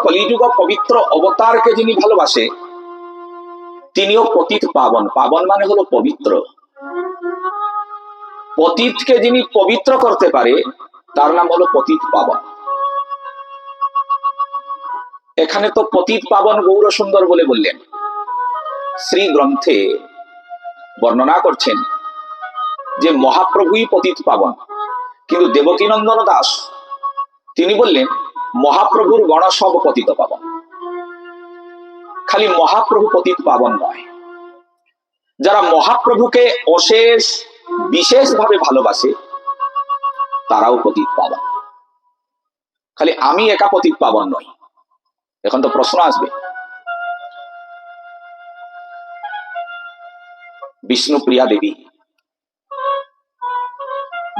কলিযুগ পবিত্র অবতারকে যিনি ভালোবাসে তিনিও পতিত পাবন। পাবন মানে হলো পবিত্র। পতিতকে যিনি পবিত্র করতে পারে তার নাম হলো পতিত পাবন। এখানে তো পতিত পাবন গৌর সুন্দর বলে বললেন, শ্রী গ্রন্থে বর্ণনা করছেন যে মহাপ্রভুই পতিত পাবন, কিন্তু দেবকীনন্দন দাস তিনি বললেন মহাপ্রভুর গণ সব পতিত পাবন। খালি মহাপ্রভু পতিত পাবন নয়, যারা মহাপ্রভুকে অশেষ বিশেষ ভাবে ভালোবাসে তারাও পতিত পাবন। খালি আমি একা পতিত পাবন নই। এখন তো প্রশ্ন আসবে, বিষ্ণুপ্রিয়া দেবী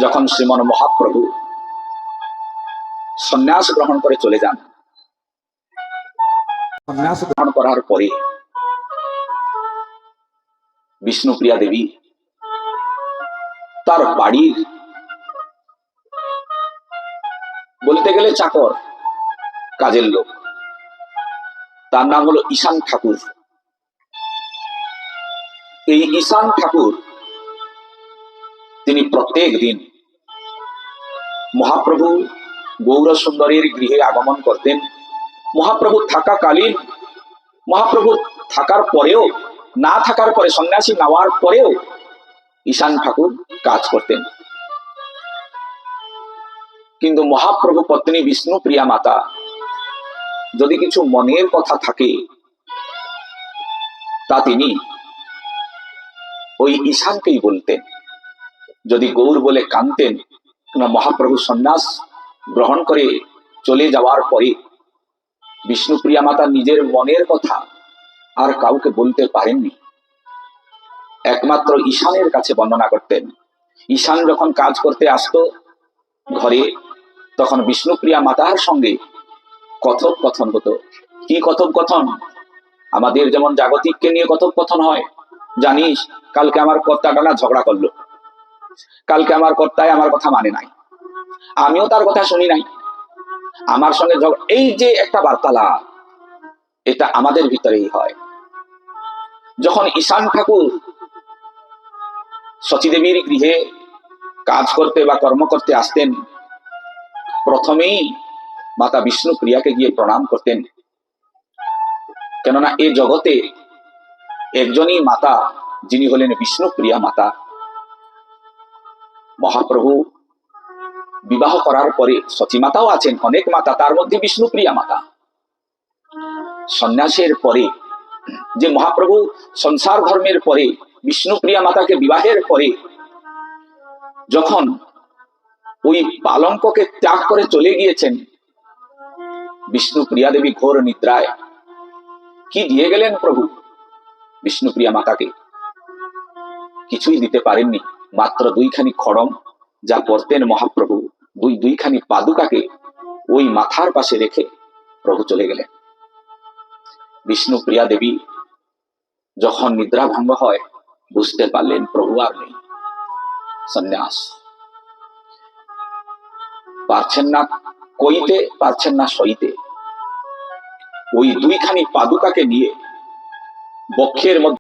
যখন শ্রীমন মহাপ্রভু সন্ন্যাস গ্রহণ করে চলে যান, সন্ন্যাস গ্রহণ করার পরে বিষ্ণুপ্রিয়া দেবী তার বাড়ির বলতে গেলে চাকর, কাজের লোক, তার নাম হলো ঈশান ঠাকুর। এই ঈশান ঠাকুর তিনি প্রত্যেক দিন মহাপ্রভু গৌর সুন্দরীর গৃহে আগমন করতেন। মহাপ্রভু থাকাকালীন, মহাপ্রভু থাকার পরেও, না থাকার পরে, সন্ন্যাসী নেওয়ার পরেও ঈশান ঠাকুর কাজ করতেন। কিন্তু মহাপ্রভু পত্নী বিষ্ণুপ্রিয়া মাতা যদি কিছু মনের কথা থাকে তা তিনি ওই ঈশানকেই বলতেন। যদি গৌর বলে কাঁদতেন, মহাপ্রভু সন্ন্যাস গ্রহণ করে চলে যাওয়ার পরে বিষ্ণুপ্রিয়া মাতা নিজের মনের কথা আর কাউকে বলতে পারেননি, একমাত্র ঈশানের কাছে বর্ণনা করতেন। ঈশান যখন কাজ করতে আসতো ঘরে, তখন বিষ্ণুপ্রিয়া মাতার সঙ্গে কথোপকথন হতো। কি কথোপকথন? আমাদের যেমন জাগতিককে নিয়ে কথোপকথন হয়, জানিস কালকে আমার কর্তাটা না ঝগড়া করলো, কালকে আমার কর্তায় আমার কথা মানে নাই, আমিও তার কথা শুনি নাই, আমার সঙ্গে এই যে একটা বার্তালাপ, এটা আমাদের ভিতরেই হয়। যখন ঈশান ঠাকুর শচীদেবীর গৃহে কাজ করতে বা কর্ম করতে আসতেন, প্রথমেই মাতা বিষ্ণুপ্রিয়াকে গিয়ে প্রণাম করতেন। কেননা এ জগতে একজনই মাতা, যিনি হলেন বিষ্ণুপ্রিয়া মাতা। মহাপ্রভু বিবাহ করার পরে সচী মাতাও আছেন, অনেক মাতা, তার মধ্যে বিষ্ণুপ্রিয়া মাতা। সন্ন্যাসের পরে যে মহাপ্রভু সংসার ধর্মের পরে বিষ্ণুপ্রিয়া মাতাকে বিবাহের পরে যখন ওই পালঙ্ককে ত্যাগ করে চলে গিয়েছেন, বিষ্ণুপ্রিয়া দেবী ঘোর নিদ্রায়। কি দিয়ে গেলেন প্রভু বিষ্ণুপ্রিয়া মাতাকে? কিছুই দিতে পারেননি, মাত্র দুইখানি খড়ম যা পরতেন মহাপ্রভু, দুইখানি পাদুকাকে ওই মাথার পাশে রেখে প্রভু চলে গেলেন। বিষ্ণুপ্রিয়া দেবী যখন নিদ্রা ভঙ্গ হয় বুঝতে পারলেন প্রভু আর নেই, সন্ন্যাস। পারছেন না কইতে, পারছেন না সইতে, ওই দুইখানি পাদুকাকে নিয়ে বক্ষের মধ্যে